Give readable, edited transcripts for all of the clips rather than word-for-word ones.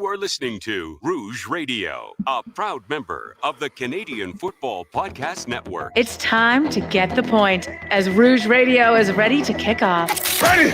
are listening to Rouge Radio, a proud member of the Canadian Football Podcast Network. It's time to get the point as Rouge Radio is ready to kick off. Ready!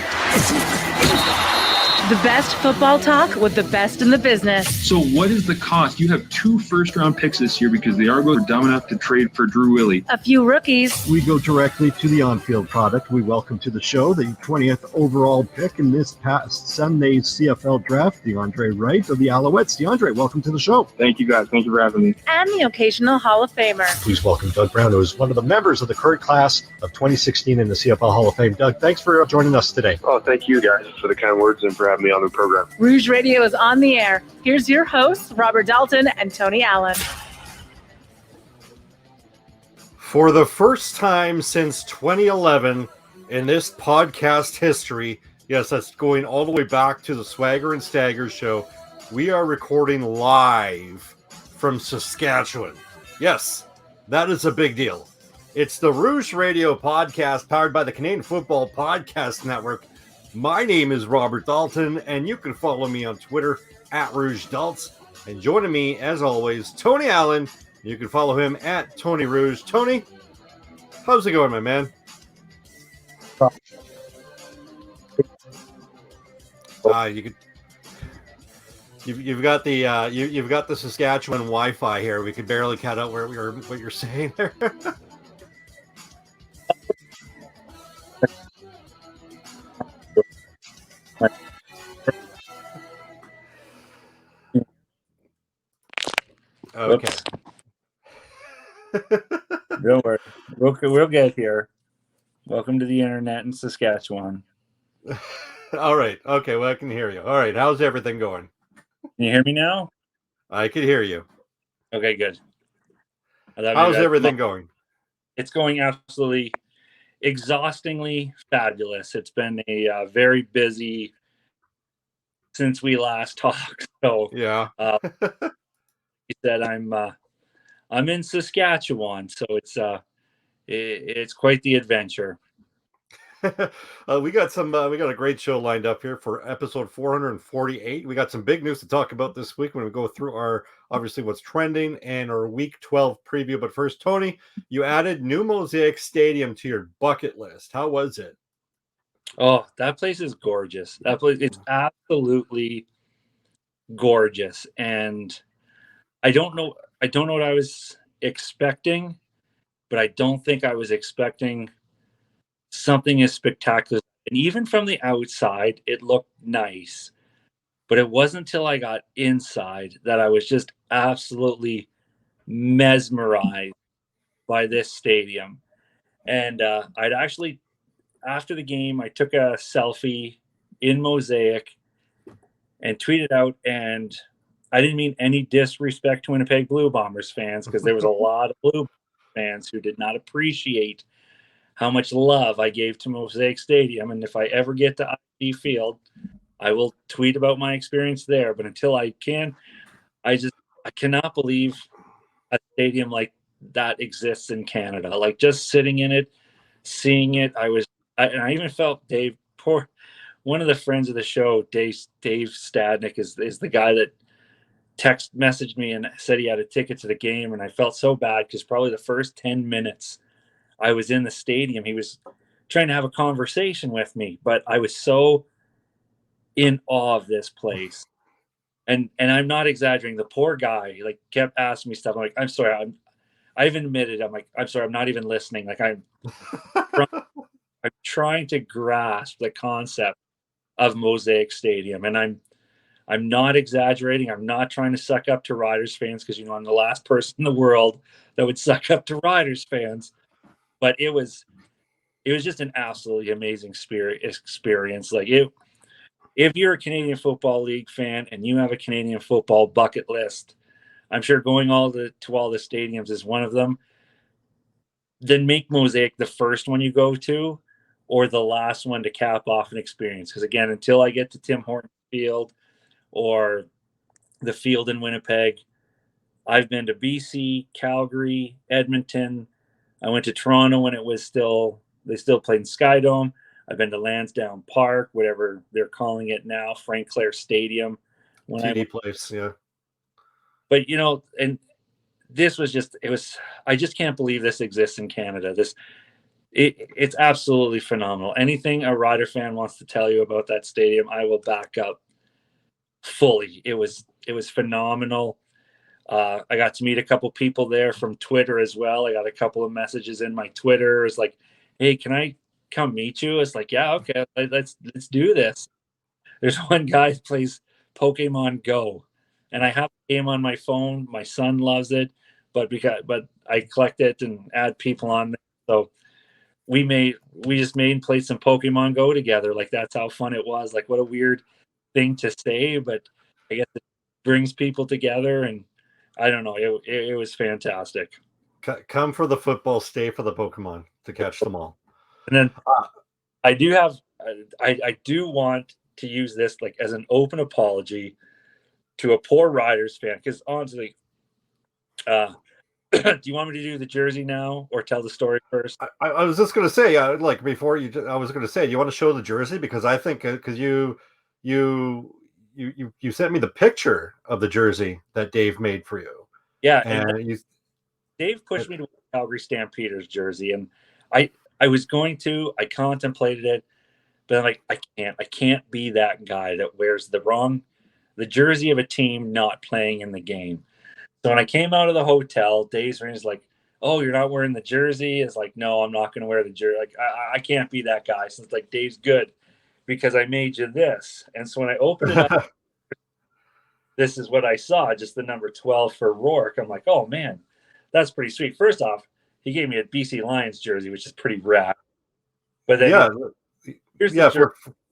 The best football talk with the best in the business. So what is the cost? You have 2 first-round picks this year because the Argos are dumb enough to trade for Drew Willie. A few rookies. We go directly to the on-field product. We welcome to the show the 20th overall pick in this past Sunday's CFL draft, DeAndre Wright of the Alouettes. DeAndre, welcome to the show. Thank you, guys. Thank you for having me. And the occasional Hall of Famer. Please welcome Doug Brown, who is one of the members of the current class of 2016 in the CFL Hall of Fame. Doug, thanks for joining us today. Oh, thank you, guys, for the kind words and for having me on the program. Rouge Radio is on the air. Here's your hosts, Robert Dalton and Tony Allen. For the first time since 2011 in this podcast history, yes, that's going all the way back to the Swagger and Stagger show, we are recording live from Saskatchewan. Yes, that is a big deal. It's the Rouge Radio podcast powered by the Canadian Football Podcast Network. My name is Robert Dalton, and you can follow me on Twitter at Rouge Dalts. And joining me, as always, Tony Allen. You can follow him at Tony Rouge. Tony, how's it going, my man? You've got the Saskatchewan Wi-Fi here. We could barely cut out what you're saying there. Okay. Don't worry. We'll get here. Welcome to the internet in Saskatchewan. All right. Okay. Well, I can hear you. All right. How's everything going? Can you hear me now? I can hear you. Okay, good. How's everything going? It's going absolutely exhaustingly fabulous. It's been a very busy since we last talked. So yeah. He said I'm in Saskatchewan, so it's quite the adventure. we got a great show lined up here for episode 448. We got some big news to talk about this week when we go through our obviously what's trending and our week 12 preview. But first, Tony, you added new Mosaic Stadium to your bucket list. How was it? Oh, that place is gorgeous. That place, it's absolutely gorgeous, and I don't know what I was expecting, but I don't think I was expecting something as spectacular. And even from the outside, it looked nice. But it wasn't until I got inside that I was just absolutely mesmerized by this stadium. And I'd actually, after the game, I took a selfie in Mosaic and tweeted out, and I didn't mean any disrespect to Winnipeg Blue Bombers fans, because there was a lot of Blue fans who did not appreciate how much love I gave to Mosaic Stadium. And if I ever get to ID Field, I will tweet about my experience there. But until I can, I cannot believe a stadium like that exists in Canada. Like, just sitting in it, seeing it, I even felt Dave, one of the friends of the show, Dave Stadnick, is the guy that text messaged me and said he had a ticket to the game, and I felt so bad because probably the first 10 minutes I was in the stadium, he was trying to have a conversation with me, but I was so in awe of this place. And I'm not exaggerating. The poor guy kept asking me stuff. I'm like, I'm sorry. I even admitted, I'm sorry, I'm not even listening. I'm trying to grasp the concept of Mosaic Stadium, and I'm not exaggerating. I'm not trying to suck up to Riders fans, because I'm the last person in the world that would suck up to Riders fans. But it was just an absolutely amazing experience. If you're a Canadian Football League fan and you have a Canadian football bucket list, I'm sure going to all the stadiums is one of them. Then make Mosaic the first one you go to, or the last one to cap off an experience. Because again, until I get to Tim Hortons Field or the field in Winnipeg, I've been to BC, Calgary, Edmonton. I went to Toronto when they still played in Skydome. I've been to Lansdowne Park, whatever they're calling it now, Frank Clair Stadium. when TD place, yeah. But and this was I just can't believe this exists in Canada. It's absolutely phenomenal. Anything a Rider fan wants to tell you about that stadium, I will back up fully. It was phenomenal. I got to meet a couple people there from Twitter as well. I got a couple of messages in my Twitter. It's like, hey, can I come meet you? It's like, yeah, okay, let's do this. There's one guy who plays Pokemon Go, and I have the game on my phone. My son loves it, but I collect it and add people on there. So we just made and played some Pokemon Go together. Like, that's how fun it was. Like, what a weird thing to say, but I guess it brings people together, and I don't know. It was fantastic. Come for the football, stay for the Pokemon to catch them all. And then I do want to use this like as an open apology to a poor Riders fan, because honestly, do you want me to do the jersey now or tell the story first? I was just going to say, like before I was going to say, do you want to show the jersey? Because I think because you sent me the picture of the jersey that Dave made for you. Yeah, and Dave pushed me to wear Calgary Stampeders jersey, and I contemplated it, but I'm like, I can't be that guy that wears the jersey of a team not playing in the game. So when I came out of the hotel, Dave's was like, "Oh, you're not wearing the jersey?" It's like, "No, I'm not going to wear the jersey." Like, I can't be that guy. So it's like, Dave's good because I made you this. And so when I opened it up, this is what I saw, just the number 12 for Rourke. I'm like, oh man, that's pretty sweet. First off, he gave me a BC Lions jersey, which is pretty rad. But then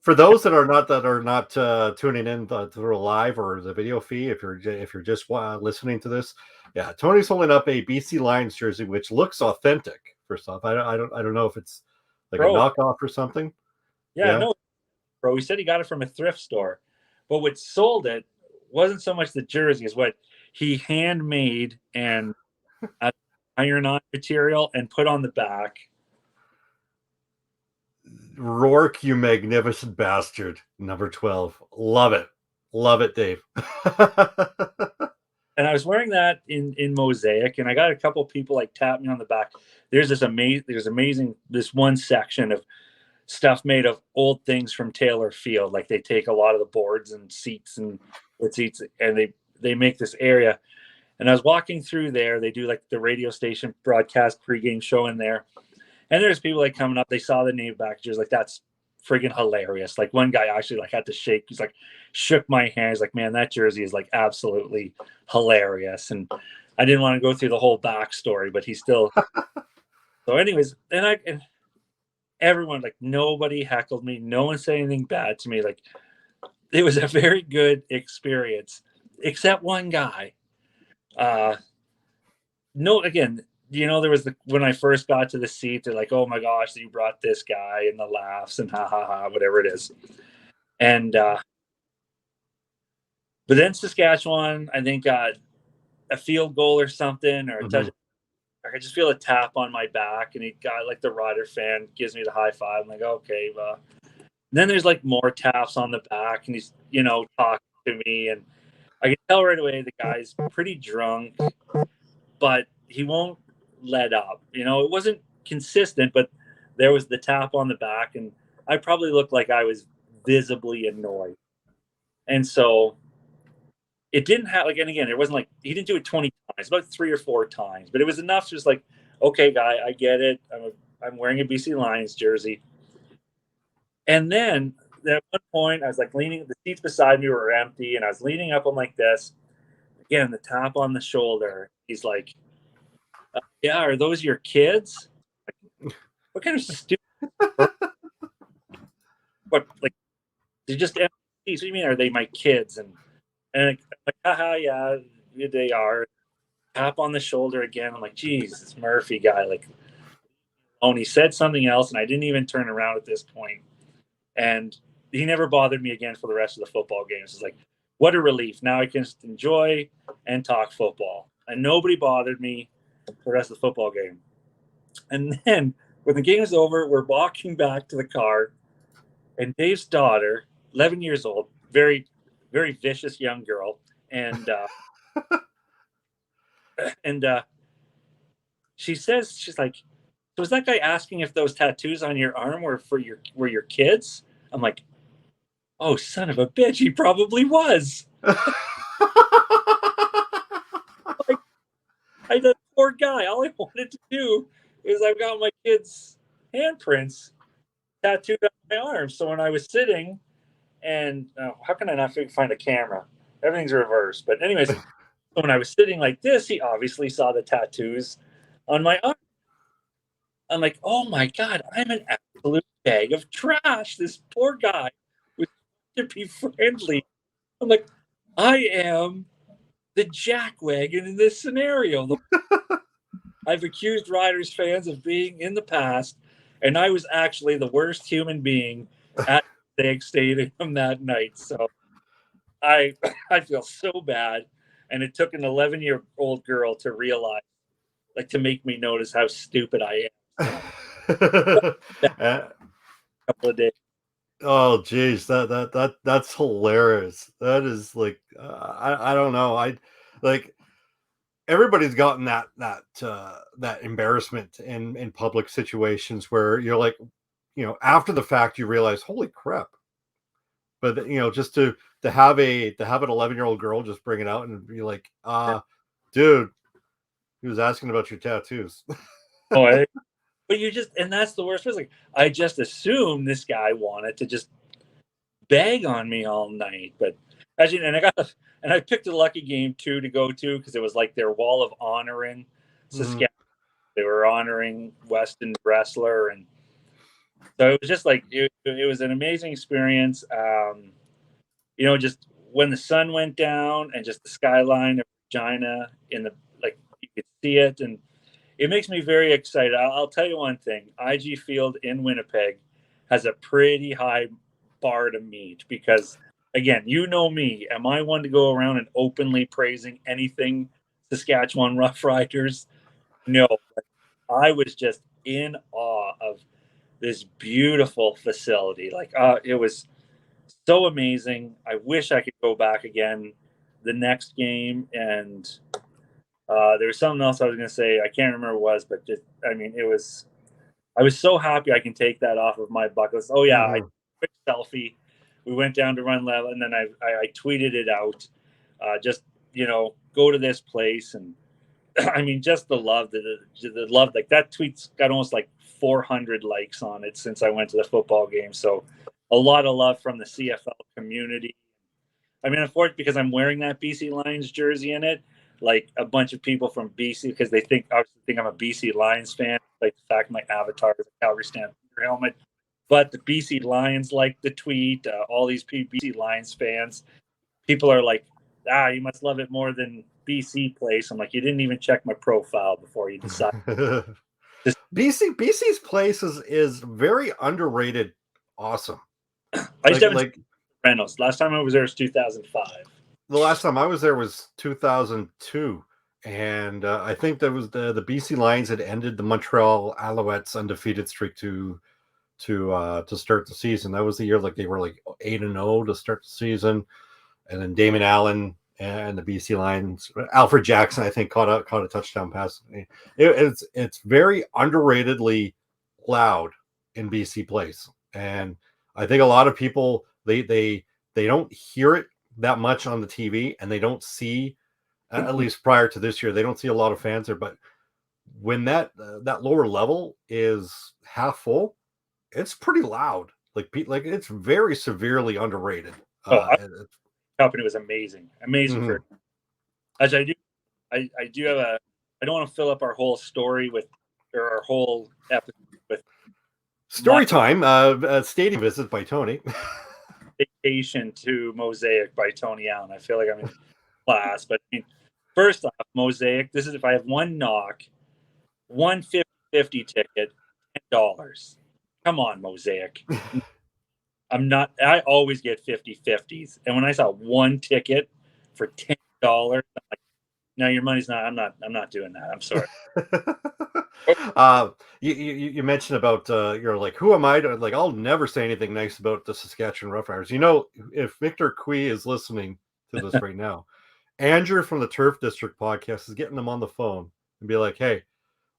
for those that are not tuning in through live or the video feed, if you're just listening to this, yeah, Tony's holding up a BC Lions jersey, which looks authentic. First off, I don't know if it's like a knockoff or something. Yeah, no, bro. He said he got it from a thrift store, but what sold it wasn't so much the jersey as what he handmade and iron-on material and put on the back. Rourke, you magnificent bastard. Number 12. Love it, Dave. And I was wearing that in Mosaic, and I got a couple people like tap me on the back. There's this one section of stuff made of old things from Taylor Field. Like, they take a lot of the boards and seats and they make this area. And I was walking through there. They do like the radio station broadcast pregame show in there. And there's people like coming up. They saw the name packages. Like, that's friggin' hilarious. Like, one guy actually like had to shake. He's like, shook my hand. He's like, man, that jersey is like absolutely hilarious. And I didn't want to go through the whole backstory, but he still. So anyways, and everyone, like, nobody heckled me. No one said anything bad to me. Like, it was a very good experience, except one guy. Again, there was when I first got to the seat, they're like, oh my gosh, you brought this guy, and the laughs and ha ha ha, whatever it is. And but then Saskatchewan, I think, got a field goal or something, or a touch. I could just feel a tap on my back, and he got like the Rider fan gives me the high five. I'm like, okay, well. Then there's like more taps on the back, and he's talking to me, and I can tell right away the guy's pretty drunk, but he won't let up. It wasn't consistent, but there was the tap on the back, and I probably looked like I was visibly annoyed. And so it didn't have and again, it wasn't like he didn't do it 20 times, about 3 or 4 times, but it was enough just like, okay, guy, I get it. I'm wearing a BC Lions jersey. And then at one point I was like leaning, the seats beside me were empty, and I was leaning up. I'm like this. Again, the tap on the shoulder. He's like, yeah, are those your kids? What kind of stupid what, like, they just empty seats? What do you mean, are they my kids? And I'm like, haha, yeah, they are. Tap on the shoulder again. I'm like, geez, this Murphy guy, like, oh, he said something else, and I didn't even turn around at this point. And he never bothered me again for the rest of the football games. It's like, what a relief. Now I can just enjoy and talk football. And nobody bothered me for the rest of the football game. And then when the game is over, we're walking back to the car, and Dave's daughter, 11 years old, very very vicious young girl, and she says, she's like, "So was that guy asking if those tattoos on your arm were your kids?" I'm like, "Oh, son of a bitch, he probably was." Like, the poor guy. All I wanted to do is I've got my kids' handprints tattooed on my arm. So when I was sitting, and how can I not find a camera? Everything's reversed. But anyways, when I was sitting like this, he obviously saw the tattoos on my arm. I'm like, oh my God, I'm an absolute bag of trash. This poor guy was trying to be friendly. I'm like, I am the jackwagon in this scenario. I've accused Riders fans of being in the past, and I was actually the worst human being at Mosaic Stadium that night. So I feel so bad, and it took an 11-year-old girl to realize, like, to make me notice how stupid I am. A couple of days. Oh geez, that's hilarious. That is like I don't know. I like everybody's gotten that embarrassment in public situations where you're like, after the fact you realize, holy crap. But just to have an 11-year-old girl just bring it out and be like, dude, he was asking about your tattoos. But and that's the worst. Like, I just assumed this guy wanted to just bag on me all night. But actually, and I picked a lucky game too to go to because it was like their wall of honor in Saskatchewan. They were honoring Weston wrestler, and so it was just like it was an amazing experience. Just when the sun went down and just the skyline of Regina you could see it, and it makes me very excited. I'll tell you one thing: IG Field in Winnipeg has a pretty high bar to meet because, again, you know me. Am I one to go around and openly praising anything Saskatchewan Roughriders? No. I was just in awe of this beautiful facility. It was so amazing. I wish I could go back again the next game. And there was something else I was going to say. I can't remember what it was, but I was so happy I can take that off of my bucket list. Oh, yeah. I took a quick selfie. We went down to run level, and then I tweeted it out. Go to this place. And I mean, just the love, the love, like that tweet's got almost like 400 likes on it since I went to the football game. So a lot of love from the CFL community. I mean, unfortunately, because I'm wearing that BC Lions jersey in it, like a bunch of people from BC, because they obviously think I'm a BC Lions fan, like the fact my avatar is a Calgary Stampeder helmet. But the BC Lions like the tweet, all these BC Lions fans, people are like, you must love it more than BC Place. I'm like, you didn't even check my profile before you decide. BC's Place is very underrated. Awesome. Reynolds. Last time I was there was 2005. The last time I was there was 2002, and I think that was the BC Lions had ended the Montreal Alouettes undefeated streak to start the season. That was the year they were 8-0 to start the season, and then Damon Allen and the BC Lions, Alfred Jackson, I think caught a touchdown pass. It's very underratedly loud in BC Place, and I think a lot of people they don't hear it that much on the TV, and they don't see, at least prior to this year, they don't see a lot of fans there. But when that lower level is half full, it's pretty loud. It's very severely underrated. Company was amazing. For as I do have I don't want to fill up our whole story or our whole episode with story time. Stadium visit by Tony. Vacation to Mosaic by Tony Allen. I feel like I'm in class, but I mean, first off, Mosaic. This is if I have one knock, 150 ticket, $10. Come on, Mosaic. I always get 50/50s. And when I saw one ticket for $10, I'm like, No, your money's not. I'm not doing that. I'm sorry. You mentioned about you're like, who am I to, like, I'll never say anything nice about the Saskatchewan Roughriders. You know, if Victor Cui is listening to this right now, Andrew from the Turf District podcast is getting them on the phone and be like, hey,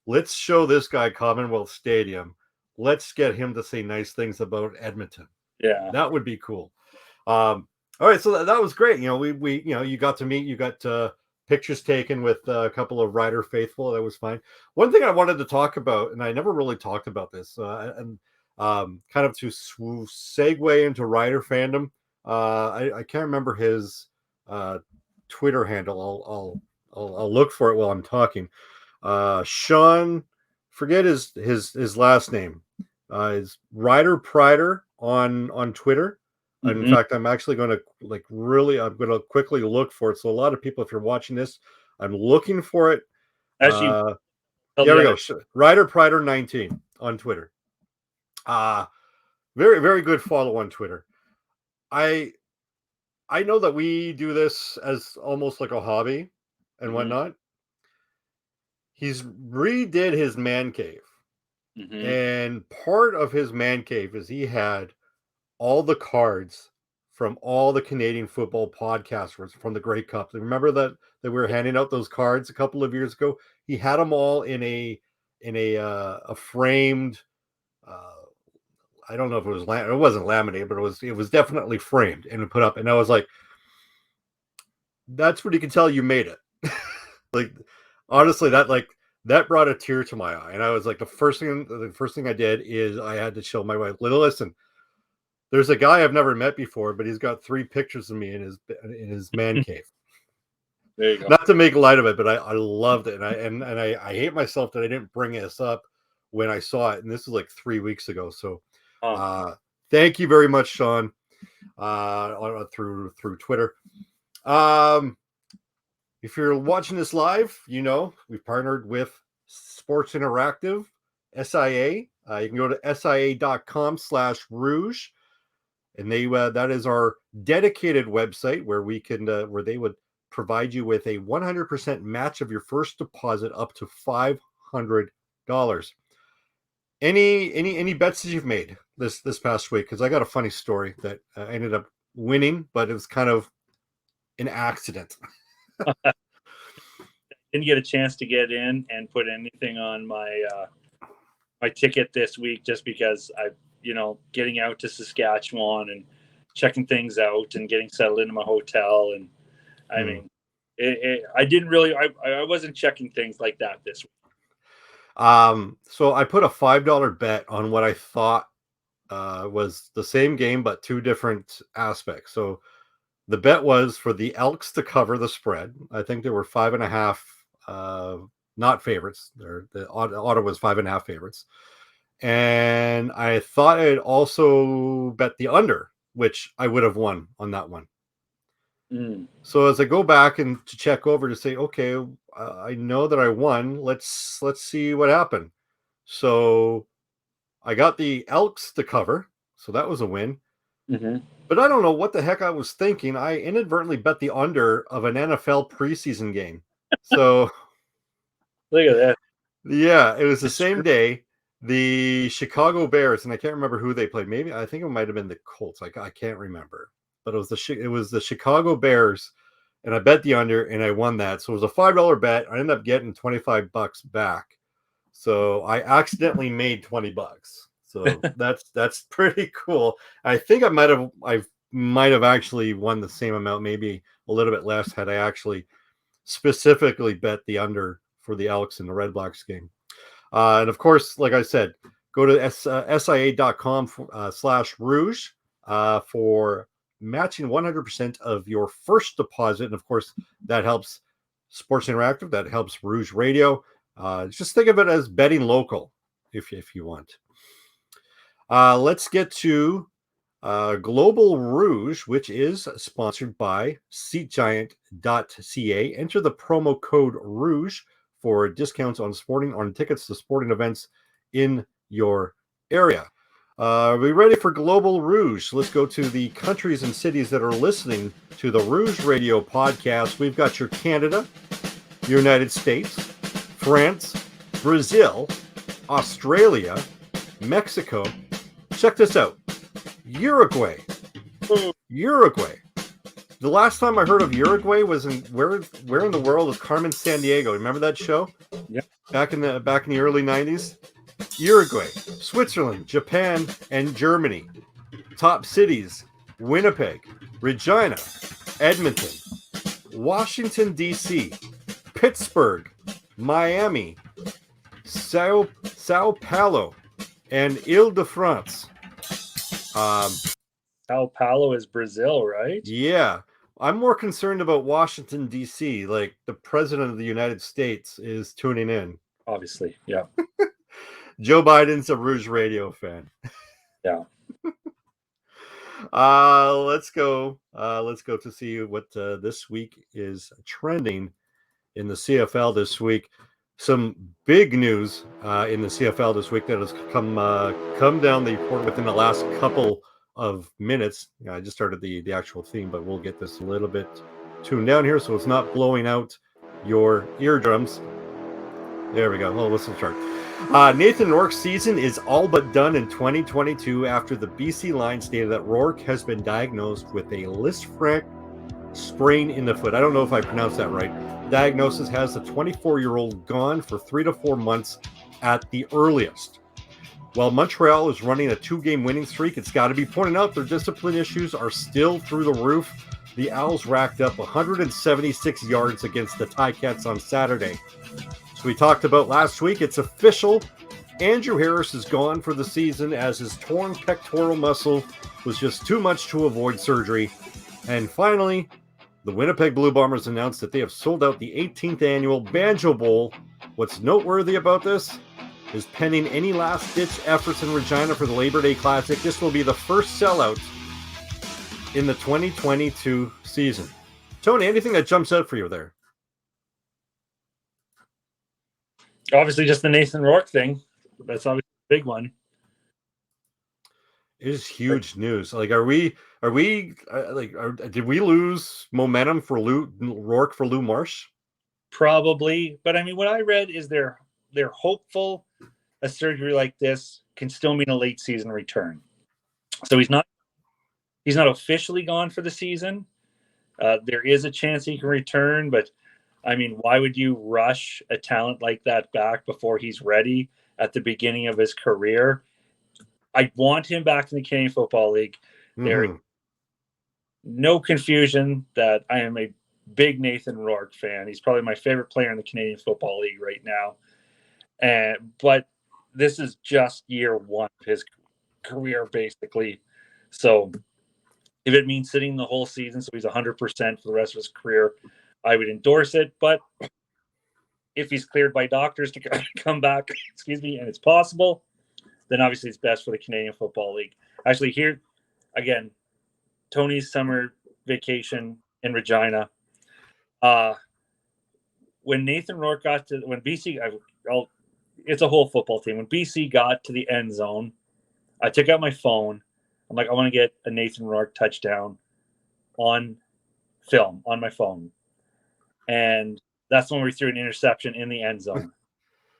let's show this guy Commonwealth Stadium. Let's get him to say nice things about Edmonton. Yeah, that would be cool. All right, so that was great. You know, we you know, you got to meet, you got pictures taken with a couple of Rider faithful. That was fine. One thing I wanted to talk about, and I never really talked about this, and kind of to segue into Rider fandom. I can't remember his Twitter handle. I'll look for it while I'm talking. Sean, forget his last name. Is Rider Prider on Twitter. And in fact, I'm actually going to I'm going to quickly look for it. So a lot of people, if you're watching this, I'm looking for it. actually, there we go. Rider Prider 19 on Twitter. Very, very good follow on Twitter. I know that we do this as almost like a hobby and whatnot. He's redid his man cave. And part of his man cave is he had all the cards from all the Canadian football podcasters from the Grey Cup. Remember that we were handing out those cards a couple of years ago? He had them all in a framed. I don't know if it was it wasn't laminated, but it was definitely framed and put up. And I was like, that's what you can tell you made it. Like, honestly, that brought a tear to my eye. And I was like, the first thing I did is I had to show my wife, listen, there's a guy I've never met before, but he's got 3 pictures of me in his man cave. There you go. Not to make light of it, but I loved it. And I hate myself that I didn't bring this up when I saw it. And this is like 3 weeks ago. So thank you very much, Sean, through Twitter. If you're watching this live, you know, we've partnered with Sports Interactive, SIA. You can go to sia.com/rouge. And that is our dedicated website where we can, where they would provide you with a 100% match of your first deposit up to $500. Any bets that you've made this past week? Because I got a funny story that I ended up winning, but it was kind of an accident. Didn't get a chance to get in and put anything on my my ticket this week just because getting out to Saskatchewan and checking things out and getting settled into my hotel. And I mean, I didn't really, I wasn't checking things like that this week. So I put a $5 bet on what I thought was the same game, but 2 different aspects. So the bet was for the Elks to cover the spread. I think there were 5.5, not favorites. The Ottawa's 5.5 favorites. And I thought I'd also bet the under, which I would have won on that one. So as I go back and to check over to say, okay, I know that I won. Let's see what happened. So I got the Elks to cover. So that was a win. But I don't know what the heck I was thinking. I inadvertently bet the under of an NFL preseason game. So look at that. Yeah, it was the same day. The Chicago Bears, and I can't remember who they played. Maybe I think it might have been the Colts. I can't remember, but it was the Chicago Bears, and I bet the under, and I won that. So it was a $5 bet. I ended up getting $25 back. So I accidentally made $20. So that's pretty cool. I think I might have actually won the same amount, maybe a little bit less, had I actually specifically bet the under for the Elks in the Red Blacks game. And of course, like I said, go to sia.com/rouge for matching 100% of your first deposit. And of course, that helps Sports Interactive. That helps Rouge Radio. Just think of it as betting local if you want. Let's get to Global Rouge, which is sponsored by SeatGiant.ca. Enter the promo code Rouge for discounts on tickets to sporting events in your area. Are we ready for Global Rouge? Let's go to the countries and cities that are listening to the Rouge Radio podcast. We've got your Canada, United States, France, Brazil, Australia, Mexico. Check this out. Uruguay. Uruguay. The last time I heard of Uruguay was in where in the world is Carmen Sandiego? Remember that show? Yeah. Back in the early 90s. Uruguay, Switzerland, Japan, and Germany. Top cities: Winnipeg, Regina, Edmonton, Washington, D.C., Pittsburgh, Miami, Sao Paulo, and Ile-de-France. Sao Paulo is Brazil, right? Yeah. I'm more concerned about Washington, D.C. Like, the president of the United States is tuning in. Obviously, yeah. Joe Biden's a Rouge Radio fan. Yeah. Let's go to see what this week is trending in the CFL this week. Some big news in the CFL this week that has come down the report within the last couple of minutes. I just started the actual theme, but we'll get this a little bit tuned down here so it's not blowing out your eardrums. There we go. Oh, listen, start. Nathan Rourke's season is all but done in 2022 after the BC line stated that Rourke has been diagnosed with a Lisfranc sprain in the foot. I don't know if I pronounced that right. Diagnosis has the 24-year-old gone for 3 to 4 months at the earliest. While Montreal is running a 2-game winning streak, it's got to be pointed out their discipline issues are still through the roof. The Owls racked up 176 yards against the Ticats on Saturday. So we talked about last week, it's official. Andrew Harris is gone for the season as his torn pectoral muscle was just too much to avoid surgery. And finally, the Winnipeg Blue Bombers announced that they have sold out the 18th annual Banjo Bowl. What's noteworthy about this is pending any last-ditch efforts in Regina for the Labor Day Classic. This will be the first sellout in the 2022 season. Tony, anything that jumps out for you there? Obviously, just the Nathan Rourke thing. That's obviously a big one. It is huge news. Like, did we lose momentum for Rourke for Lou Marsh? Probably, but I mean, what I read is they're hopeful a surgery like this can still mean a late season return. So he's not officially gone for the season. There is a chance he can return, but I mean, why would you rush a talent like that back before he's ready at the beginning of his career? I want him back in the Canadian Football League. There is no confusion that I am a big Nathan Rourke fan. He's probably my favorite player in the Canadian Football League right now. But this is just year one of his career, basically. So if it means sitting the whole season so he's 100% for the rest of his career, I would endorse it. But if he's cleared by doctors to come back, and it's possible, then obviously it's best for the Canadian Football League. Actually, here, again, Tony's summer vacation in Regina. When Nathan Rourke when BC, it's a whole football team. When BC got to the end zone, I took out my phone. I'm like, I want to get a Nathan Rourke touchdown on film on my phone. And that's when we threw an interception in the end zone. I'm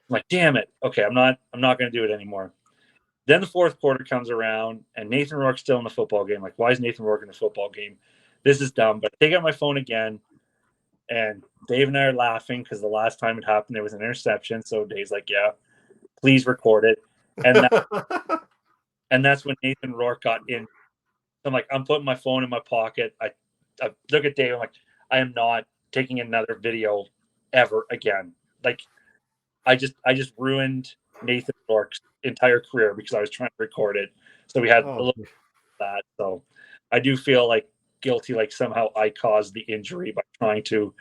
like, damn it. Okay, I'm not going to do it anymore. Then the fourth quarter comes around, and Nathan Rourke's still in the football game. Like, why is Nathan Rourke in the football game? This is dumb. But I take out my phone again, and Dave and I are laughing because the last time it happened, there was an interception. So Dave's like, yeah, please record it. And that's when Nathan Rourke got in. I'm like, I'm putting my phone in my pocket. I look at Dave. I'm like, I am not taking another video ever again. Like, I just ruined Nathan Rourke's entire career because I was trying to record it. So we had a little bit of that. So I do feel like guilty, like somehow I caused the injury by trying to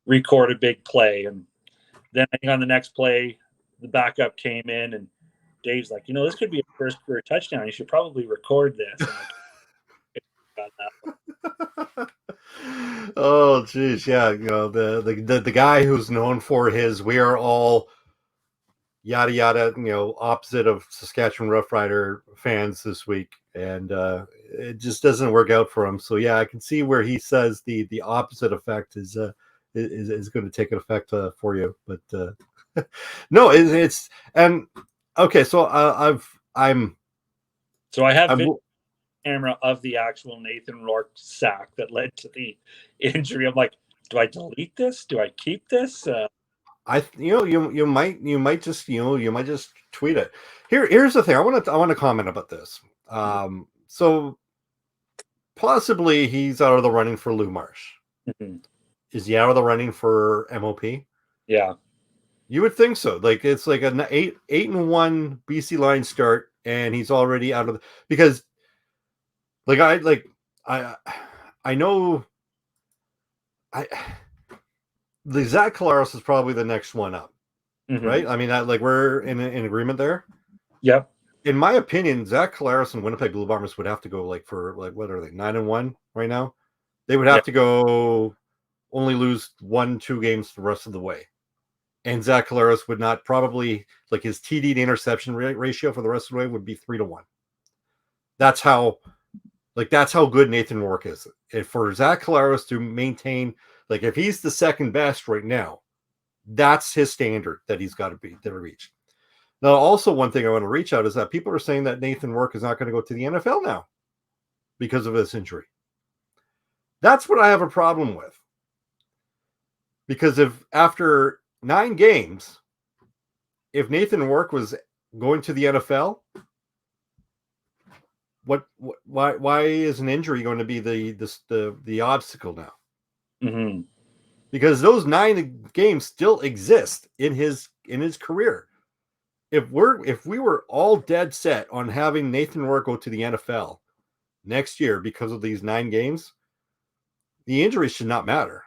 record a big play. And then I think on the next play, the backup came in and Dave's like, this could be a first career touchdown. You should probably record this. Oh, geez. Yeah. The guy who's known for his, we are all yada, yada, opposite of Saskatchewan Roughrider fans this week. And it just doesn't work out for him. So yeah, I can see where he says the opposite effect is is going to take an effect for you. But no, it's and okay. So I have camera of the actual Nathan Rourke sack that led to the injury. I'm like, do I delete this? Do I keep this? You might just tweet it. Here's the thing. I want to comment about this. So possibly he's out of the running for Lou Marsh. Mm-hmm. Is he out of the running for MOP? Yeah, you would think so. Like it's like an 8-1 BC line start, and he's already out of because I know the Zach Collaros is probably the next one up, right? I mean, we're in agreement there. Yep. In my opinion, Zach Collaros and Winnipeg Blue Bombers would have to go for what are they 9-1 right now? They would have to go only lose 1-2 games the rest of the way, and Zach Collaros would not probably his TD to interception ratio for the rest of the way would be 3-1. That's how good Nathan Rourke is. If for Zach Collaros to maintain, if he's the second best right now, that's his standard that he's got to reach. Now, also one thing I want to reach out is that people are saying that Nathan Rourke is not going to go to the NFL now because of his injury. That's what I have a problem with. Because if after 9 games, if Nathan Rourke was going to the NFL, why is an injury going to be the obstacle now? Mm-hmm. Because those 9 games still exist in his career. If we were all dead set on having Nathan Rourke go to the NFL next year because of these 9 games, the injuries should not matter.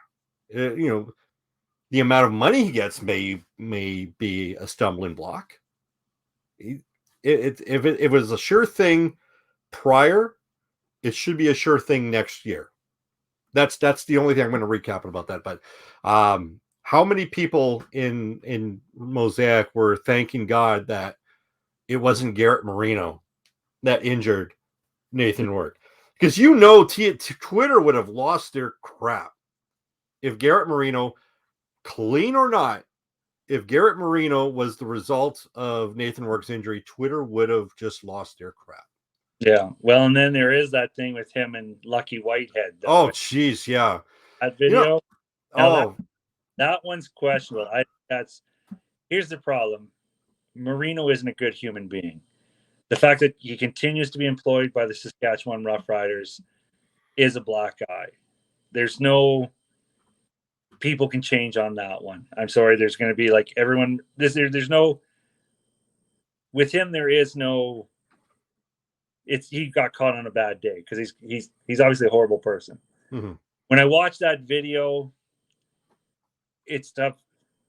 The amount of money he gets may be a stumbling block. If it was a sure thing prior, it should be a sure thing next year. That's the only thing I'm going to recap about that. But how many people in Mosaic were thanking God that it wasn't Garrett Marino that injured Nathan Rourke? Because Twitter would have lost their crap if Garrett Marino, clean or not, if Garrett Marino was the result of Nathan Rourke's injury, Twitter would have just lost their crap. Yeah. Well, and then there is that thing with him and Lucky Whitehead. Oh, jeez, yeah. That video. That one's questionable. Here's the problem. Marino isn't a good human being. The fact that he continues to be employed by the Saskatchewan Roughriders is a black eye. There's no people can change on that one. I'm sorry. There's going to be everyone. There's no. With him, there is no. He got caught on a bad day because he's obviously a horrible person. Mm-hmm. When I watched that video, it's tough.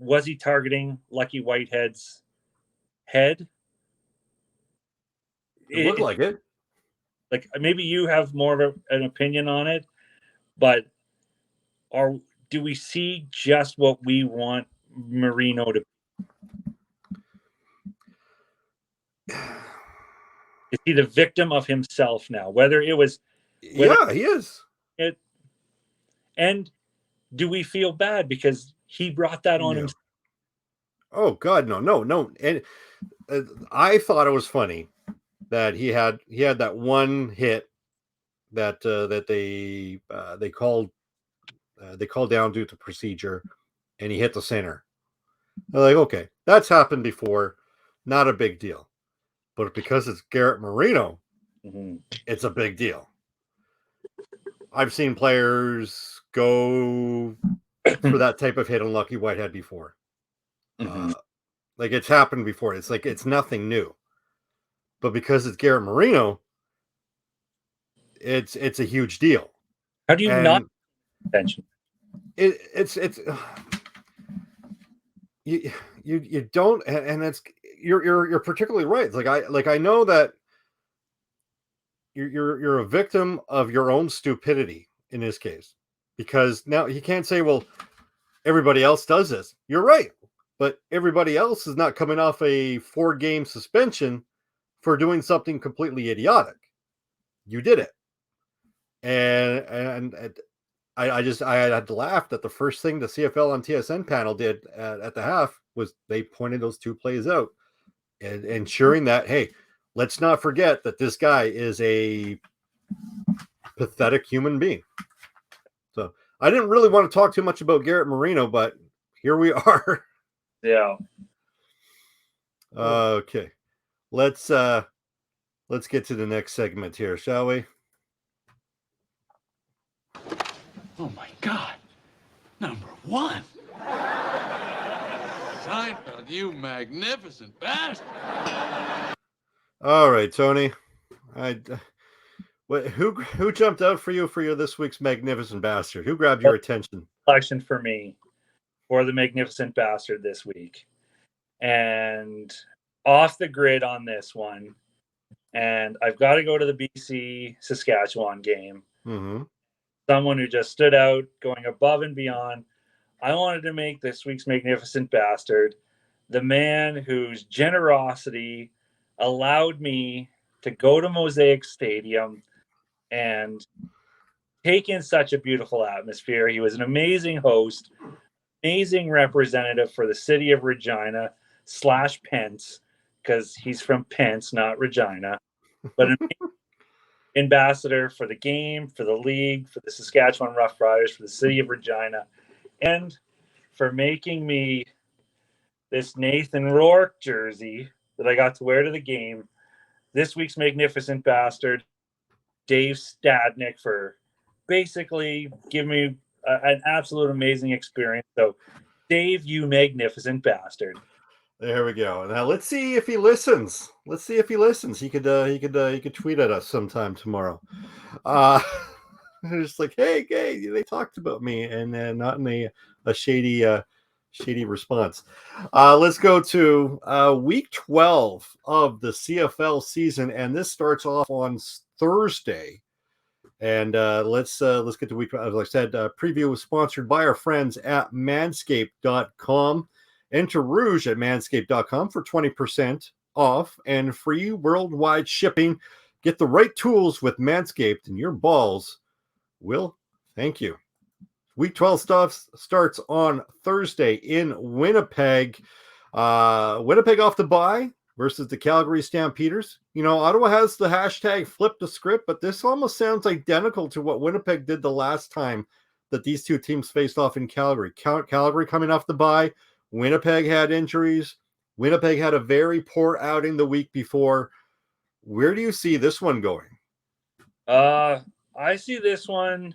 Was he targeting Lucky Whitehead's head? It looked like it. Maybe you have more of an opinion on it, but do we see just what we want Marino to be? Is he the victim of himself now? Yeah, he is. And do we feel bad because he brought that on himself? Oh God, no. And I thought it was funny that he had that one hit that they called down due to procedure, and he hit the center. They're like, okay, that's happened before, not a big deal. But because it's Garrett Marino, It's a big deal. I've seen players go for that type of hit on Lucky Whitehead before. It's happened before. It's it's nothing new. But because it's Garrett Marino, it's a huge deal. How do you not attention? You don't, and it's you're particularly right. It's I know that you're a victim of your own stupidity in this case, because now you can't say, well, everybody else does this. You're right, but everybody else is not coming off a 4-game suspension for doing something completely idiotic. You did it, and I had laughed at the first thing the CFL on TSN panel did at the half was they pointed those two plays out and ensuring that, hey, let's not forget that this guy is a pathetic human being. So I didn't really want to talk too much about Garrett Marino, but here we are. Yeah. Okay. Let's get to the next segment here, shall we? Oh my God. Number one. Seinfeld, you magnificent bastard. All right, Tony. Who jumped out for you for your this week's magnificent bastard? Who grabbed your attention? Selection for me for the magnificent bastard this week. And off the grid on this one. And I've got to go to the BC Saskatchewan game. Mm-hmm. Someone who just stood out, going above and beyond. I wanted to make this week's magnificent bastard the man whose generosity allowed me to go to Mosaic Stadium and take in such a beautiful atmosphere. He was an amazing host, amazing representative for the city of Regina / Pence, because he's from Pence, not Regina, but an ambassador for the game, for the league, for the Saskatchewan Roughriders, for the city of Regina, and for making me this Nathan Rourke jersey that I got to wear to the game. This week's magnificent bastard, Dave Stadnick, for basically giving me an absolute amazing experience. So, Dave, you magnificent bastard. There we go. Now let's see if he listens. He could tweet at us sometime tomorrow. Just like, hey, they talked about me, and then not in a shady response. Let's go to week 12 of the CFL season, and this starts off on Thursday. And let's get to week 12. As I said, preview was sponsored by our friends at manscaped.com. Enter Rouge at manscaped.com for 20% off and free worldwide shipping. Get the right tools with Manscaped, and your balls will thank you. Week 12 stuff starts on Thursday in Winnipeg. Winnipeg off the bye versus the Calgary Stampeders. You know, Ottawa has the hashtag flip the script, but this almost sounds identical to what Winnipeg did the last time that these two teams faced off in Calgary. Calgary coming off the bye. Winnipeg had injuries. Winnipeg had a very poor outing the week before. Where do you see this one going? I see this one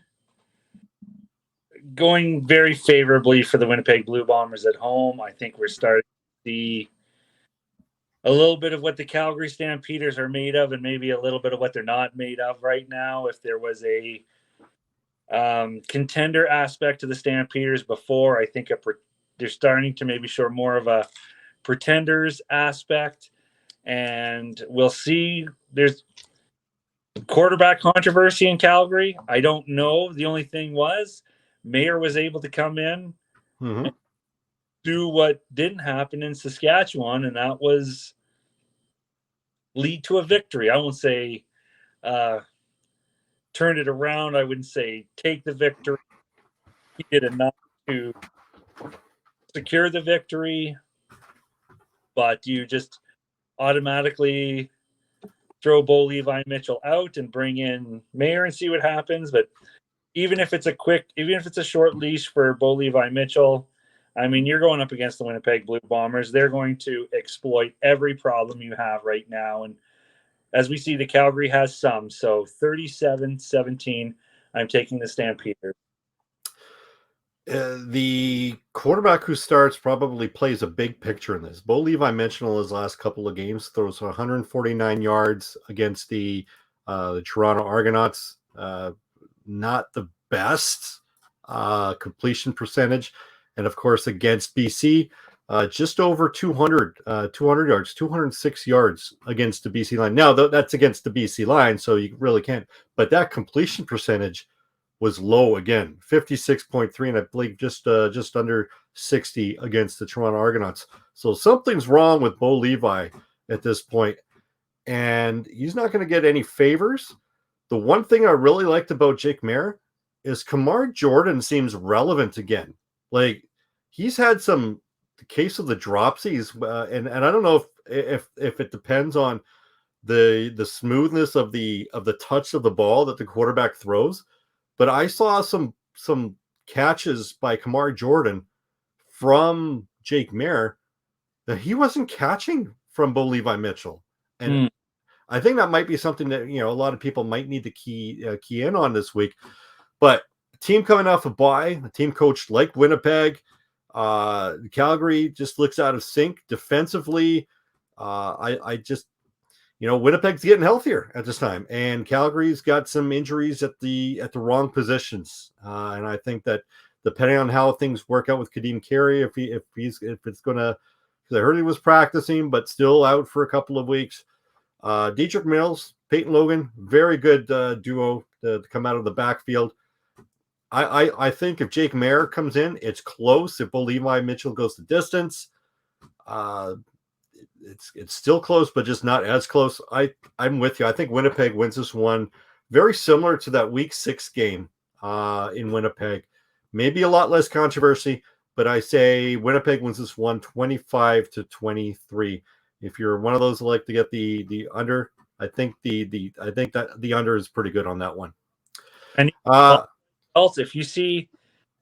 going very favorably for the Winnipeg Blue Bombers at home. I think we're starting to see a little bit of what the Calgary Stampeders are made of and maybe a little bit of what they're not made of right now. If there was a contender aspect to the Stampeders before, I think they're starting to maybe show more of a pretenders aspect, and we'll see. There's quarterback controversy in Calgary. I don't know. The only thing was Mayer was able to come in and do what didn't happen in Saskatchewan, and that was lead to a victory. I won't say turn it around. I wouldn't say take the victory. He did enough to secure the victory, but you just automatically throw Bo Levi Mitchell out and bring in Mayer and see what happens. But even if it's a short leash for Bo Levi Mitchell, I mean, you're going up against the Winnipeg Blue Bombers. They're going to exploit every problem you have right now. And as we see, the Calgary has some. So 37-17, I'm taking the Stampeders. The quarterback who starts probably plays a big picture in this. Bo Levi Mitchell, his last couple of games, throws 149 yards against the Toronto Argonauts. Not the best completion percentage. And, of course, against BC, just over 200 yards, 206 yards against the BC line. Now, that's against the BC line, so you really can't. But that completion percentage was low again, 56.3, and I believe just under 60 against the Toronto Argonauts. So something's wrong with Bo Levi at this point, and he's not going to get any favors. The one thing I really liked about Jake Mayer is Kamar Jordan seems relevant again. Like he's had some case of the dropsies, and I don't know if it depends on the smoothness of the touch of the ball that the quarterback throws, but I saw some catches by Kamar Jordan from Jake Mayer that he wasn't catching from Bo Levi Mitchell, and I think that might be something that a lot of people might need to key in on this week. But a team coming off a bye, a team coached like Winnipeg, Calgary just looks out of sync defensively. I just Winnipeg's getting healthier at this time, and Calgary's got some injuries at the wrong positions, and I think that depending on how things work out with Kadeem Carey, if it's gonna, because I heard he was practicing but still out for a couple of weeks. Dietrich Mills, Peyton Logan, very good duo to come out of the backfield. I think if Jake Mayer comes in, it's close. If Bo Levi Mitchell goes the distance, it's still close, but just not as close. I'm with you. I think Winnipeg wins this one, very similar to that Week 6 game in Winnipeg. Maybe a lot less controversy, but I say Winnipeg wins this one 25-23. If you're one of those that like to get the under, I think that the under is pretty good on that one. And also, if you see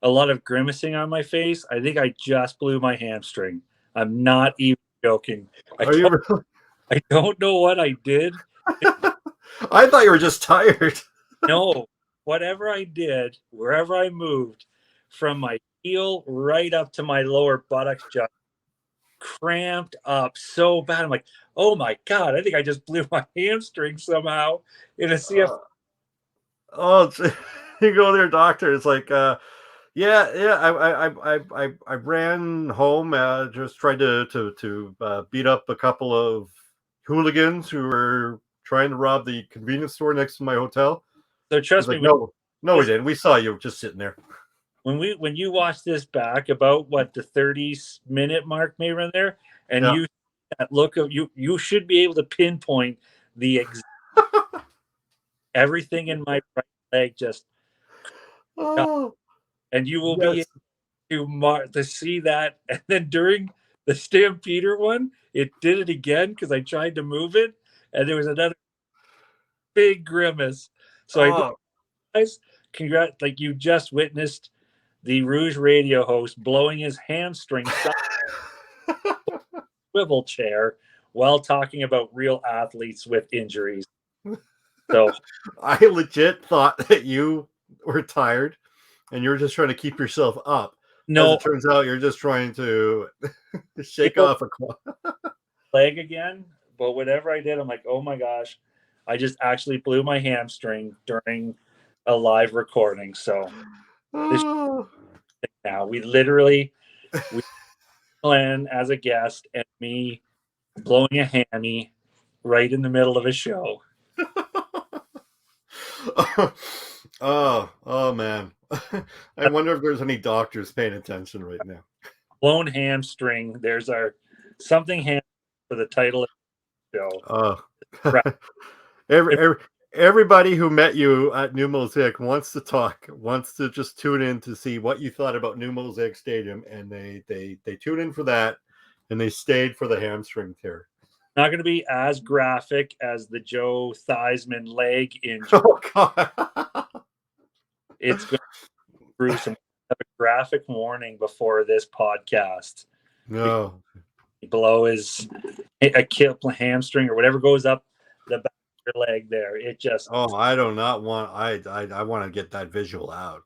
a lot of grimacing on my face, I think I just blew my hamstring. I'm not even joking. I don't know what I did. I thought you were just tired. No, whatever I did, wherever I moved, from my heel right up to my lower buttocks, just cramped up so bad. I'm like, oh my God, I think I just blew my hamstring somehow in a CF. You go there, doctor. It's like, I ran home, just tried to beat up a couple of hooligans who were trying to rob the convenience store next to my hotel. So trust me, no, we didn't. We saw you just sitting there. When you watch this back, about what the 30-minute mark maybe around there, and you that look of you should be able to pinpoint the exact everything in my right leg just. And you will be able to see that. And then during the Stampeder one, it did it again because I tried to move it, and there was another big grimace. So guys, congrats! Like you just witnessed the Rouge Radio host blowing his hamstring swivel chair while talking about real athletes with injuries. So I legit thought that you were tired and you were just trying to keep yourself up. No, as it turns out you're just trying to shake off a leg again. But whatever I did, I'm like, oh my gosh, I just actually blew my hamstring during a live recording. So now we Glenn as a guest and me blowing a hammy right in the middle of a show. Oh man. I wonder if there's any doctors paying attention right now. Blown hamstring. There's our something ham for the title of the show. Everybody who met you at New Mosaic wants to just tune in to see what you thought about New Mosaic Stadium, and they tune in for that, and they stayed for the hamstring tear. Not going to be as graphic as the Joe Theismann leg injury. Oh God! It's going to be gruesome. Have a graphic warning before this podcast. No, below his hamstring or whatever goes up the back of your leg there. It just. Oh, I do not want. I want to get that visual out.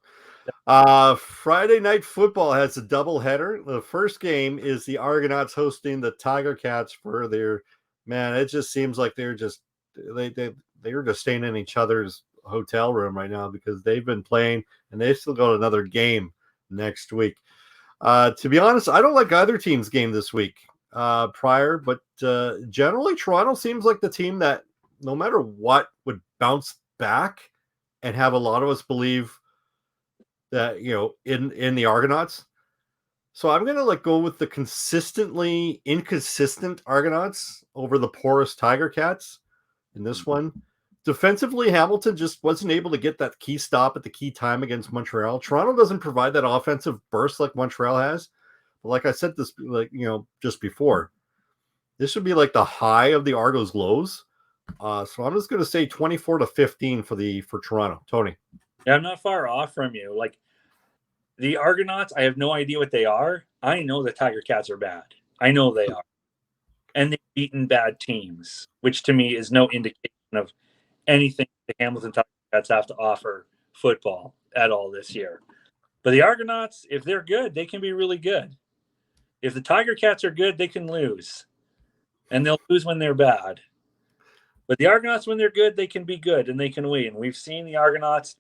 Friday Night Football has a doubleheader. The first game is the Argonauts hosting the Tiger Cats for their. Man, it just seems like they're just staying in each other's hotel room right now because they've been playing and they've still got another game next week. To be honest, I don't like either team's game this week prior, but generally Toronto seems like the team that no matter what would bounce back and have a lot of us believe that, in the Argonauts. So I'm going to go with the consistently inconsistent Argonauts over the porous Tiger Cats in this one. defensively, Hamilton just wasn't able to get that key stop at the key time against Montreal. Toronto doesn't provide that offensive burst like Montreal has. But like I said, this just before, this would be like the high of the Argos' lows. So I'm just going to say 24-15 for Toronto. Tony. Yeah, I'm not far off from you. Like the Argonauts, I have no idea what they are. I know the Tiger Cats are bad. I know they are. And they've beaten bad teams, which to me is no indication of anything the Hamilton Tiger Cats have to offer football at all this year. But the Argonauts, if they're good, they can be really good. If the Tiger Cats are good, they can lose. And they'll lose when they're bad. But the Argonauts, when they're good, they can be good and they can win. We've seen the Argonauts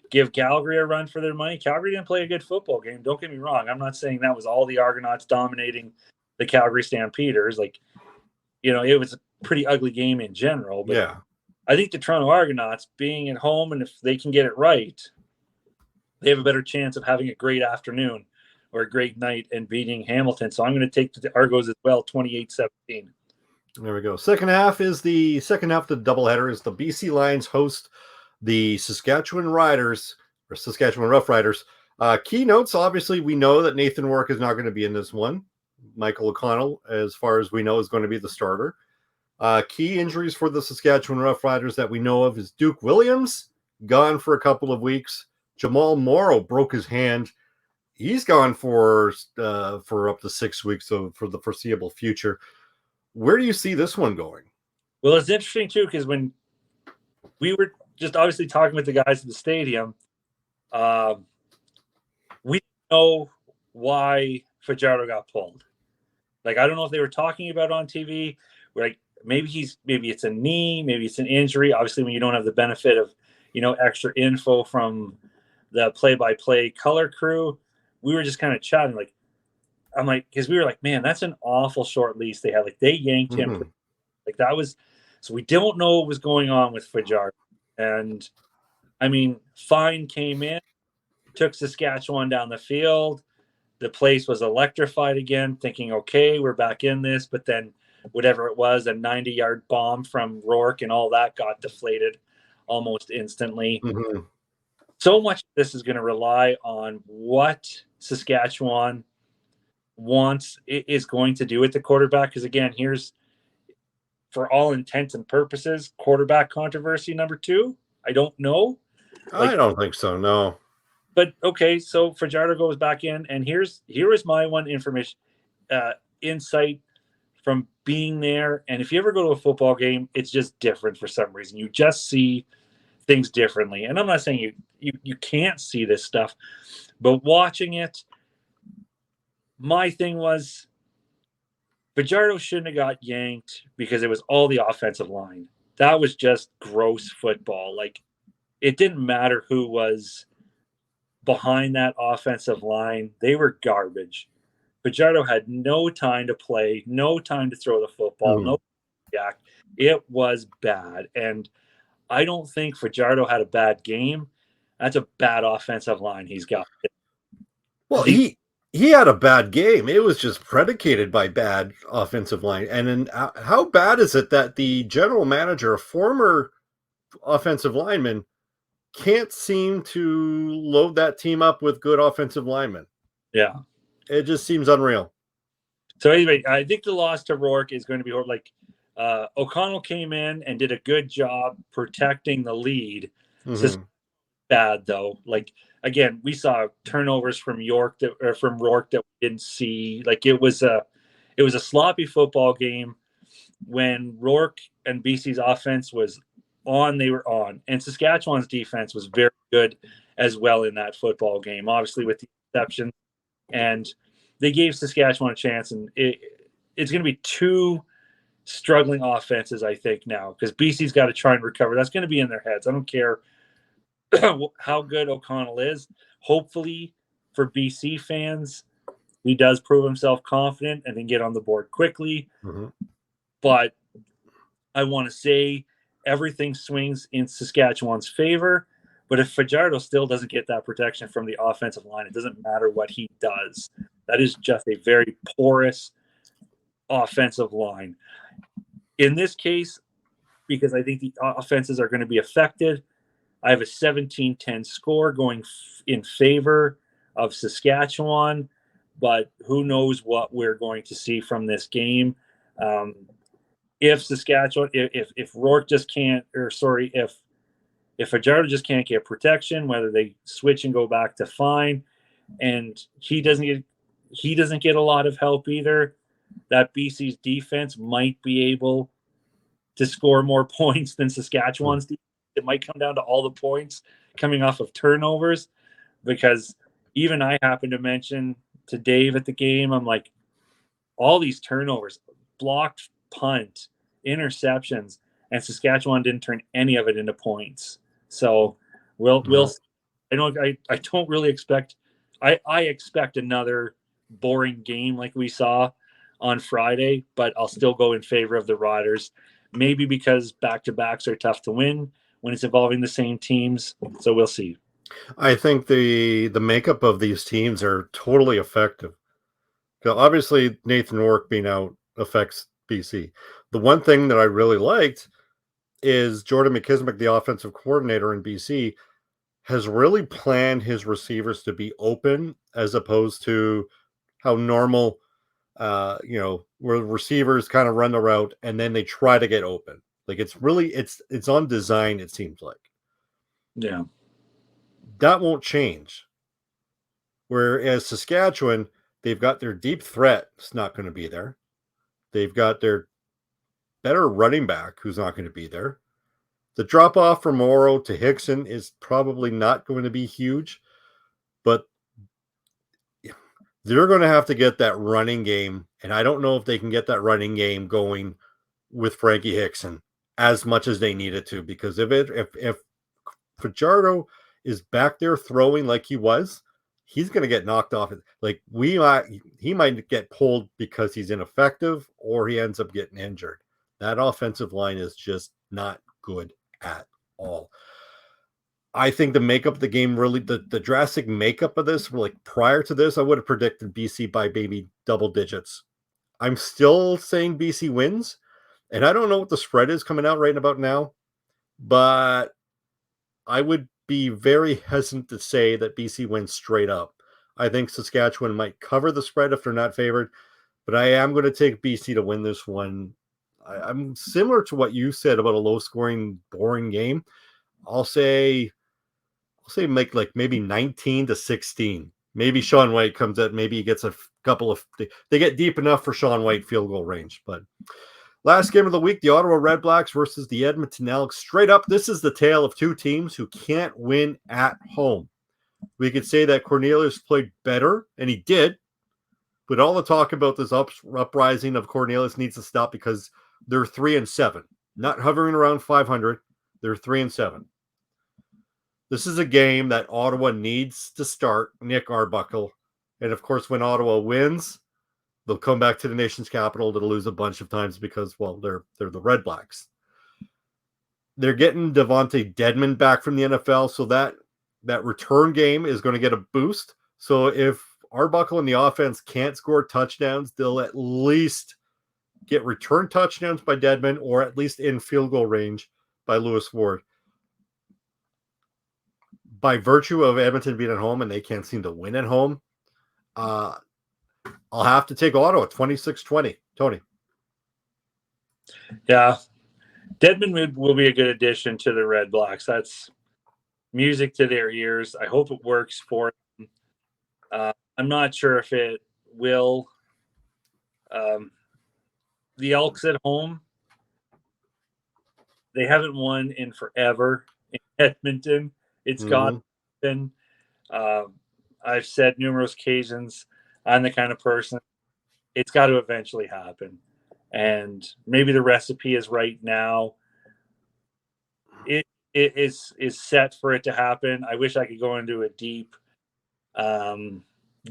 give Calgary a run for their money. Calgary didn't play a good football game. Don't get me wrong. I'm not saying that was all the Argonauts dominating the Calgary Stampeders. Like, it was a pretty ugly game in general. But yeah. I think the Toronto Argonauts, being at home, and if they can get it right, they have a better chance of having a great afternoon or a great night and beating Hamilton. So I'm going to take the Argos as well, 28-17. There we go. Second half of the doubleheader is the BC Lions host the Saskatchewan Roughriders. Keynotes, obviously, we know that Nathan Rourke is not going to be in this one. Michael O'Connell, as far as we know, is going to be the starter. Key injuries for the Saskatchewan Roughriders that we know of is Duke Williams, gone for a couple of weeks. Jamal Morrow broke his hand. He's gone for up to 6 weeks, so for the foreseeable future. Where do you see this one going? Well, it's interesting, too, because when we were just obviously talking with the guys at the stadium, we didn't know why Fajardo got pulled. Like, I don't know if they were talking about it on TV. We're like, maybe it's a knee, maybe it's an injury. Obviously, when you don't have the benefit of, extra info from the play-by-play color crew, we were just kind of chatting. Like, I'm like, because we were like, man, that's an awful short leash they had. Like, they yanked him. Like, that was, so we don't know what was going on with Fajardo. And I mean, Fine came in, took Saskatchewan down the field. The place was electrified again, thinking, okay, we're back in this. But then whatever it was, a 90-yard bomb from Rourke and all that got deflated almost instantly. Mm-hmm. So much of this is going to rely on what Saskatchewan is going to do with the quarterback. Because again, here's, for all intents and purposes, quarterback controversy number 2. I don't know. I don't think so, no. But okay, so Fajardo goes back in, and here is my one insight from being there. And if you ever go to a football game, it's just different for some reason. You just see things differently. And I'm not saying you can't see this stuff, but watching it, my thing was Fajardo shouldn't have got yanked because it was all the offensive line. That was just gross football. Like, it didn't matter who was behind that offensive line. They were garbage. Fajardo had no time to play, no time to throw the football, no react. It was bad. And I don't think Fajardo had a bad game. That's a bad offensive line he's got. Well, he had a bad game. It was just predicated by bad offensive line. And then how bad is it that the general manager, a former offensive lineman, can't seem to load that team up with good offensive linemen? Yeah. It just seems unreal. So anyway, I think the loss to Rourke is going to be like O'Connell came in and did a good job protecting the lead. Mm-hmm. Bad though. Like, again, we saw turnovers from Rourke that we didn't see. Like, it was a sloppy football game. When Rourke and BC's offense was on, they were on, and Saskatchewan's defense was very good as well in that football game. Obviously, with the exception, and they gave Saskatchewan a chance, and it's going to be 2 struggling offenses, I think, now, because BC's got to try and recover. That's going to be in their heads. I don't care how good O'Connell is. Hopefully for BC fans, he does prove himself confident and then get on the board quickly. Mm-hmm. But I want to say everything swings in Saskatchewan's favor. But if Fajardo still doesn't get that protection from the offensive line, it doesn't matter what he does. That is just a very porous offensive line. In this case, because I think the offenses are going to be affected. I have a 17-10 score going in favor of Saskatchewan, but who knows what we're going to see from this game. If Saskatchewan, if Rourke just can't, if Fajardo just can't get protection, whether they switch and go back to fine, and he doesn't get a lot of help either, that BC's defense might be able to score more points than Saskatchewan's defense. It might come down to all the points coming off of turnovers, because even I happened to mention to Dave at the game, I'm like, all these turnovers, blocked punt, interceptions, and Saskatchewan didn't turn any of it into points. So we'll I don't really expect I expect another boring game like we saw on Friday, but I'll still go in favor of the Riders, maybe because back-to-backs are tough to win when it's involving the same teams. So we'll see. I think the makeup of these teams are totally effective. Obviously, Nathan Rourke being out affects BC. The one thing that I really liked is Jordan McKismick, the offensive coordinator in BC, has really planned his receivers to be open, as opposed to how normal, where receivers kind of run the route and then they try to get open. Like it's on design, it seems like. Yeah. That won't change. Whereas Saskatchewan, they've got their deep threat. It's not going to be there. They've got their better running back who's not going to be there. The drop off from Morrow to Hickson is probably not going to be huge, but they're going to have to get that running game. And I don't know if they can get that running game going with Frankie Hickson as much as they needed to, because if Fajardo is back there throwing like he was, he's going to get knocked off. Like he might get pulled because he's ineffective, or he ends up getting injured. That offensive line is just not good at all. I think the makeup of the game, really, the drastic makeup of this, like prior to this, I would have predicted BC by maybe double digits. I'm still saying BC wins, and I don't know what the spread is coming out right about now, but I would be very hesitant to say that BC wins straight up. I think Saskatchewan might cover the spread if they're not favored, but I am going to take BC to win this one. I'm similar to what you said about a low-scoring, boring game. I'll say make like maybe 19-16. Maybe Sean White comes out. Maybe he gets a couple of. They get deep enough for Sean White field goal range. But last game of the week, the Ottawa Red Blacks versus the Edmonton Elks. Straight up, this is the tale of two teams who can't win at home. We could say that Cornelius played better, and he did. But all the talk about this uprising of Cornelius needs to stop, because they're 3-7, not hovering around 500. They're 3-7. This is a game that Ottawa needs to start Nick Arbuckle. And of course, when Ottawa wins, they'll come back to the nation's capital to lose a bunch of times because, well, they're the Red Blacks. They're getting Devontae Dedmon back from the NFL, so that return game is going to get a boost. So if Arbuckle and the offense can't score touchdowns, they'll at least get return touchdowns by Dedmon, or at least in field goal range by Lewis Ward. By virtue of Edmonton being at home and they can't seem to win at home, I'll have to take Ottawa 26-20. Tony. Yeah. Dedmon will be a good addition to the Red Blacks. That's music to their ears. I hope it works for them. I'm not sure if it will. The Elks at home, they haven't won in forever in Edmonton. It's got to happen. I've said numerous occasions, I'm the kind of person, it's got to eventually happen. And maybe the recipe is right now. It is set for it to happen. I wish I could go into a deep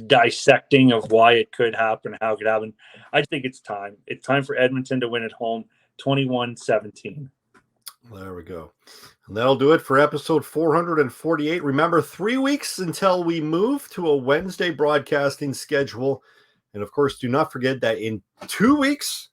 dissecting of why it could happen, how it could happen. I think it's time. It's time for Edmonton to win at home, 21-17. There we go. And that'll do it for episode 448. Remember, 3 weeks until we move to a Wednesday broadcasting schedule. And of course, do not forget that in 2 weeks,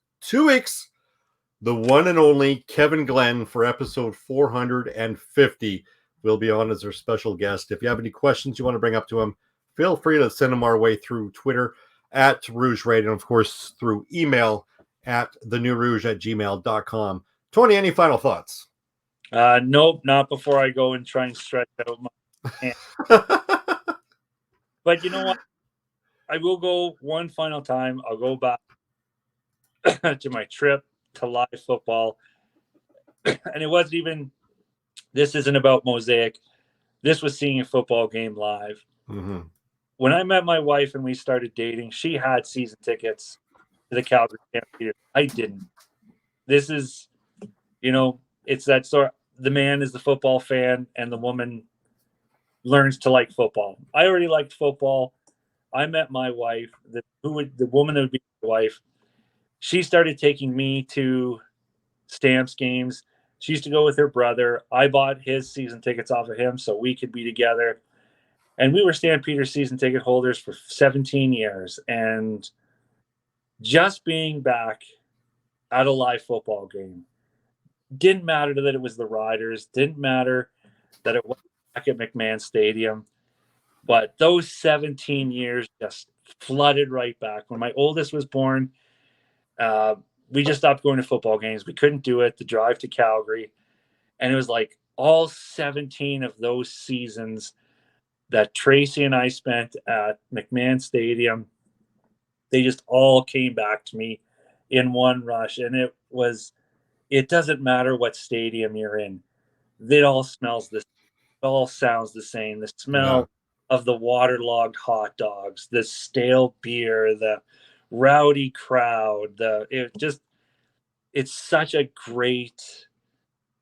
the one and only Kevin Glenn for episode 450 will be on as our special guest. If you have any questions you want to bring up to him, feel free to send them our way through Twitter at Rouge Radio, and of course through email at thenewrouge@gmail.com. Tony, any final thoughts? Nope, not before I go and try and stretch out my hand. But you know what? I will go one final time. I'll go back to my trip to live football. And it wasn't even, this isn't about Mosaic. This was seeing a football game live. Mm-hmm. When I met my wife and we started dating, she had season tickets to the Calgary Stampeders. I didn't. This is, it's that sort. The man is the football fan, and the woman learns to like football. I already liked football. I met my wife, the woman that would be my wife. She started taking me to Stamps games. She used to go with her brother. I bought his season tickets off of him so we could be together. And we were Stampeders season ticket holders for 17 years. And just being back at a live football game, didn't matter that it was the Riders, didn't matter that it was back at McMahon Stadium, but those 17 years just flooded right back. When my oldest was born, we just stopped going to football games. We couldn't do it, the drive to Calgary. And it was like all 17 of those seasons that Tracy and I spent at McMahon Stadium, they just all came back to me in one rush. And it doesn't matter what stadium you're in. It all smells the same. It all sounds the same. The smell of the waterlogged hot dogs, the stale beer, the rowdy crowd, it's such a great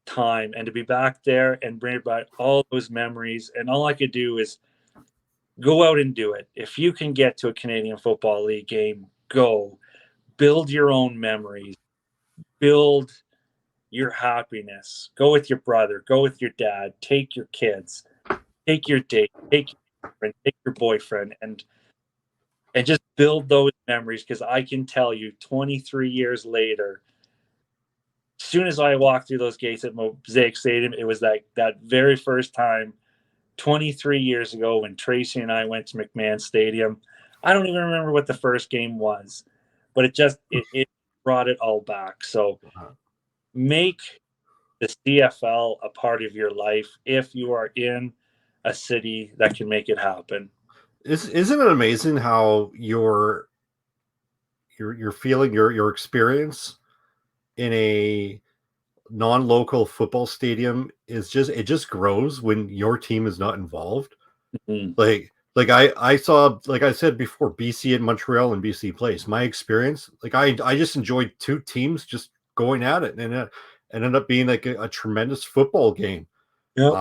time. And to be back there and bring back all those memories, and all I could do is go out and do it. If you can get to a Canadian Football League game, go. Build your own memories. Build your happiness. Go with your brother. Go with your dad. Take your kids. Take your date. Take your friend. Take your boyfriend. And just build those memories, because I can tell you 23 years later, as soon as I walked through those gates at Mosaic Stadium, it was that very first time 23 years ago when Tracy and I went to McMahon Stadium. I don't even remember what the first game was, but it brought it all back. So make the CFL a part of your life if you are in a city that can make it happen. Isn't it amazing how your feeling, your experience in a non-local football stadium it just grows when your team is not involved? Mm-hmm. Like I saw, like I said before, BC and Montreal and BC Place. My experience, like I just enjoyed two teams just going at it, and it ended up being like a tremendous football game. Yep.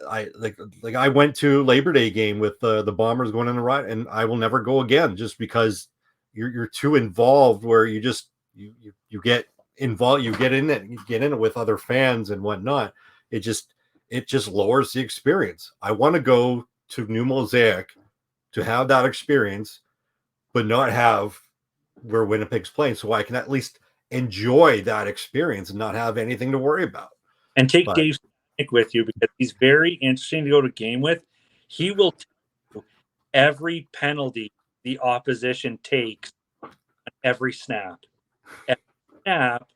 I went to Labor Day game with the Bombers going on the right, and I will never go again just because you're too involved. Where you get involved, you get in it with other fans and whatnot. It just lowers the experience. I want to go to New Mosaic to have that experience, but not have where Winnipeg's playing, so I can at least enjoy that experience and not have anything to worry about. And take Dave with you, because he's very interesting to go to game with. He will tell you every penalty the opposition takes on every snap. Every snap,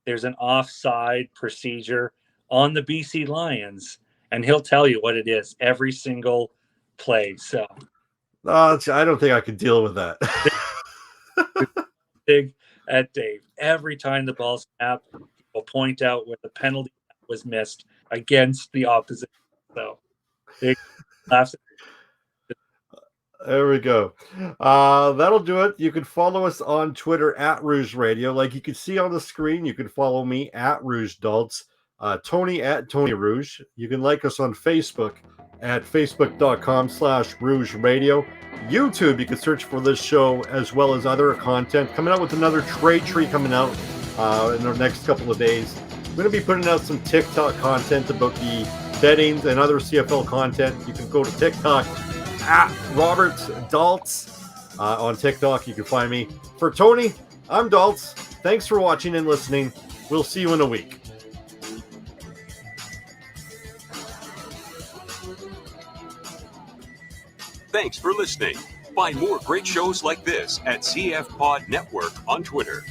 there's an offside procedure on the BC Lions, and he'll tell you what it is every single play. So I don't think I could deal with that. Big at Dave. Every time the ball snapped, he'll point out where the penalty was missed against the opposition. So big laughs. There we go. That'll do it. You can follow us on Twitter at Rouge Radio. Like you can see on the screen, you can follow me at Rouge Dalts, Tony at Tony Rouge. You can like us on Facebook at facebook.com/Rouge Radio. YouTube, you can search for this show as well as other content. Coming out with another trade tree coming out in the next couple of days. I'm going to be putting out some TikTok content about the bettings and other CFL content. You can go to TikTok at Robert Dalts on TikTok. You can find me. For Tony, I'm Dalts. Thanks for watching and listening. We'll see you in a week. Thanks for listening. Find more great shows like this at CF Pod Network on Twitter.